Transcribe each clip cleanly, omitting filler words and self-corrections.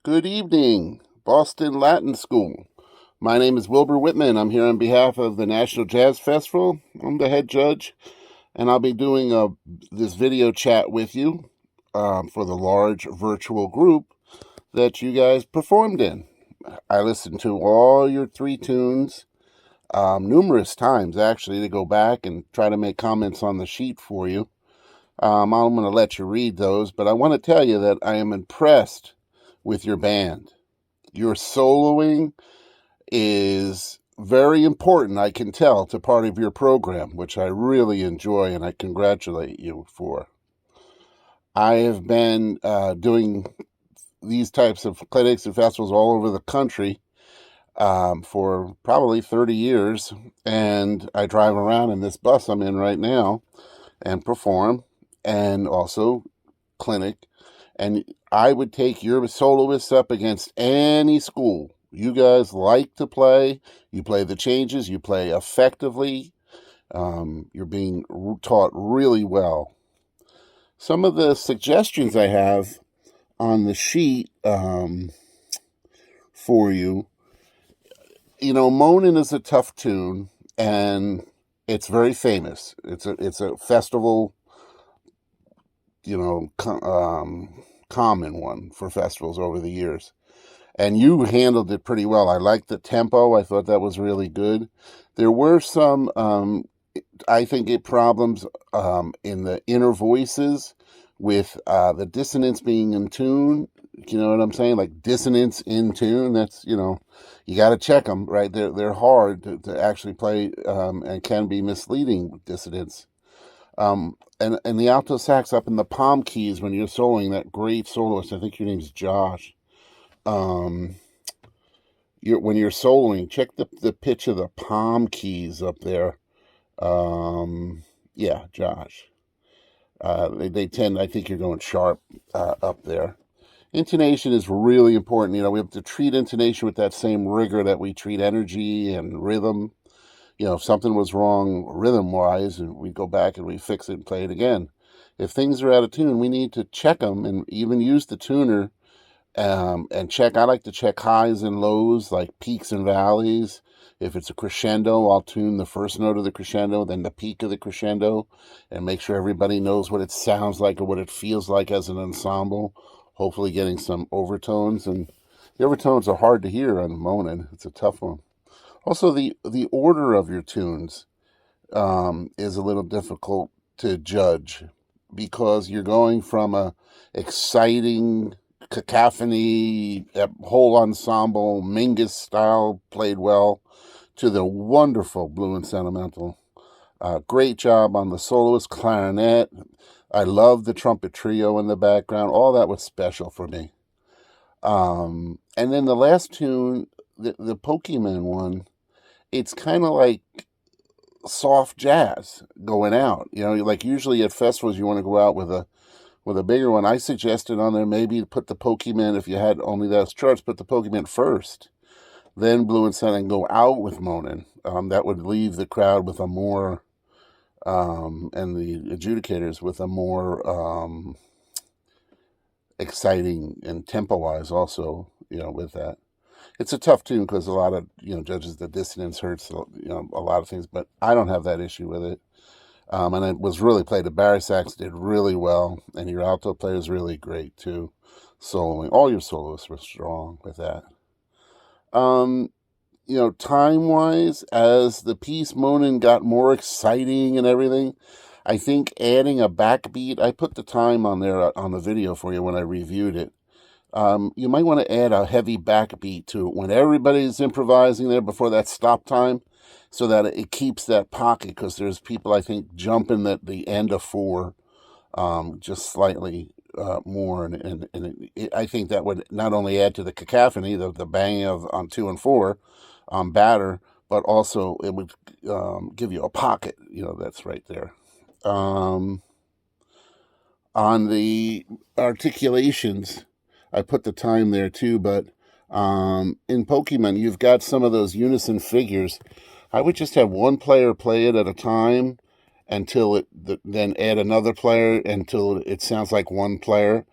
Good evening, Boston Latin School. My name is Wilbur Whitman. I'm here on behalf of the National Jazz Festival. I'm the head judge, and I'll be doing this video chat with you for the large virtual group that you guys performed in. I listened to all your 3 tunes numerous times, actually, to go back and try to make comments on the sheet for you. I'm going to let you read those, but I want to tell you that I am impressed with your band. Your soloing is very important, I can tell, to part of your program, which I really enjoy and I congratulate you for. I have been doing these types of clinics and festivals all over the country for probably 30 years, and I drive around in this bus I'm in right now and perform and also clinic. And I would take your soloists up against any school. You guys like to play. You play the changes. You play effectively. You're being taught really well. Some of the suggestions I have on the sheet for you, Moanin' is a tough tune, and it's very famous. It's a festival, common one for festivals over the years. And you handled it pretty well. I liked the tempo. I thought that was really good. There were some, I think, problems in the inner voices with the dissonance being in tune. You know what I'm saying? Like dissonance in tune. That's, you got to check them, right? They're hard to actually play and can be misleading with dissonance. And the alto sax up in the palm keys when you're soloing, that great soloist, I think your name's Josh. When you're soloing, check the pitch of the palm keys up there. Yeah, Josh. They tend, I think you're going sharp up there. Intonation is really important. We have to treat intonation with that same rigor that we treat energy and rhythm. If something was wrong rhythm-wise, and we go back and we fix it and play it again. If things are out of tune, we need to check them and even use the tuner and check. I like to check highs and lows, like peaks and valleys. If it's a crescendo, I'll tune the first note of the crescendo, then the peak of the crescendo, and make sure everybody knows what it sounds like or what it feels like as an ensemble, hopefully getting some overtones. And the overtones are hard to hear on Moanin'. It's a tough one. Also, the order of your tunes is a little difficult to judge because you're going from a exciting cacophony, whole ensemble, Mingus style played well, to the wonderful Blue and Sentimental. Great job on the soloist clarinet. I love the trumpet trio in the background. All that was special for me. And then the last tune, the Pokemon one, it's kind of like soft jazz going out. Like usually at festivals you want to go out with a bigger one. I suggested on there maybe put the Pokemon, if you had only those charts, put the Pokemon first, then Blue and Sun, and go out with Moanin'. That would leave the crowd with a more, and the adjudicators with a more exciting and tempo-wise also, with that. It's a tough tune because a lot of, judges, the dissonance hurts, a lot of things, but I don't have that issue with it. And it was really played. The Barisax did really well, and your alto player is really great too, soloing. All your soloists were strong with that. Time-wise, as the piece Moanin' got more exciting and everything, I think adding a backbeat, I put the time on there on the video for you when I reviewed it. You might want to add a heavy backbeat to it when everybody's improvising there before that stop time, so that it keeps that pocket, because there's people, I think, jumping at the end of 4 just slightly more, and I think that would not only add to the cacophony, the banging on 2 and 4 batter, but also it would give you a pocket, that's right there. On the articulations, I put the time there too, but in Pokemon, you've got some of those unison figures. I would just have one player play it at a time until then add another player until it sounds like one player,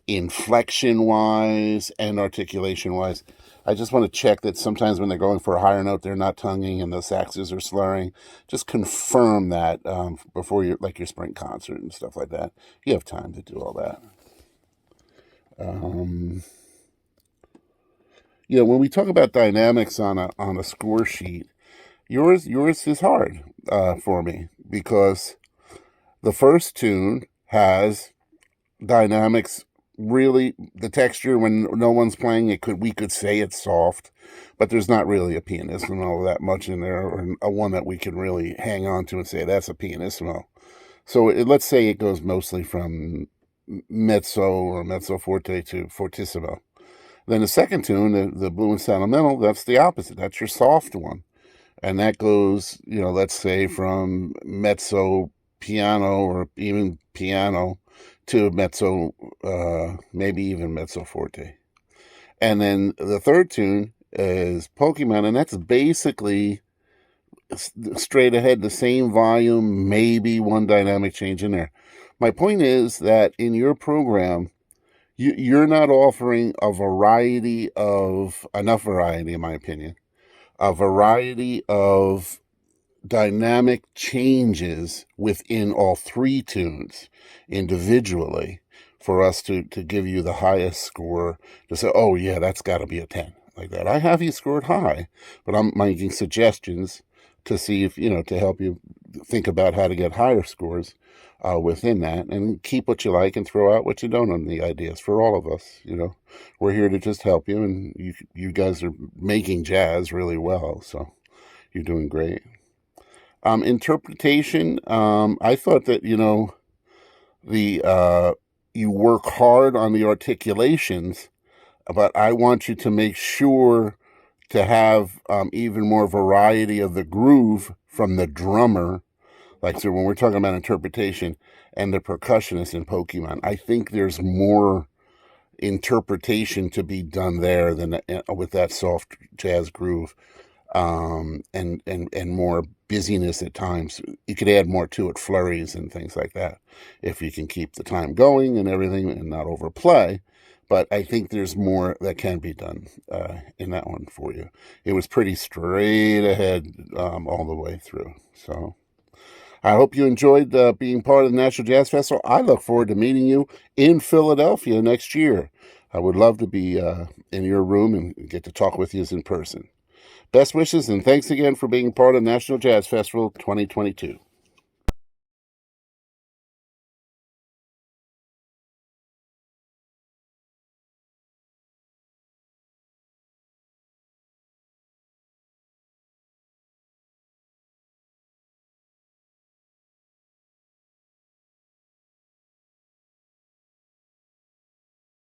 inflection-wise and articulation-wise. I just want to check that sometimes when they're going for a higher note, they're not tonguing and the saxes are slurring. Just confirm that before your spring concert and stuff like that. You have time to do all that. When we talk about dynamics on a score sheet, yours is hard for me, because the first tune has dynamics. Really, the texture when no one's playing it, we could say it's soft, but there's not really a pianissimo that much in there, or a one that we can really hang on to and say that's a pianissimo. So let's say it goes mostly from mezzo or mezzo forte to fortissimo. Then the second tune, the Blue and Sentimental, that's the opposite. That's your soft one. And that goes, let's say from mezzo piano or even piano to mezzo, maybe even mezzo forte. And then the third tune is Pokemon, and that's basically straight ahead, the same volume, maybe one dynamic change in there. My point is that in your program, you're not offering enough variety, in my opinion, a variety of dynamic changes within all three tunes individually for us to give you the highest score, to say, oh yeah, that's got to be a 10, like that. I have you scored high, but I'm making suggestions to see if, to help you think about how to get higher scores within that, and keep what you like and throw out what you don't on the ideas. For all of us, we're here to just help you, and you guys are making jazz really well, so you're doing great. Interpretation, I thought that, you work hard on the articulations, but I want you to make sure to have even more variety of the groove from the drummer. Like, so when we're talking about interpretation and the percussionist in Pokemon, I think there's more interpretation to be done there than with that soft jazz groove, and more busyness at times. You could add more to it, flurries and things like that, if you can keep the time going and everything and not overplay. But I think there's more that can be done in that one for you. It was pretty straight ahead all the way through. So I hope you enjoyed being part of the National Jazz Festival. I look forward to meeting you in Philadelphia next year. I would love to be in your room and get to talk with you in person. Best wishes, and thanks again for being part of National Jazz Festival 2022.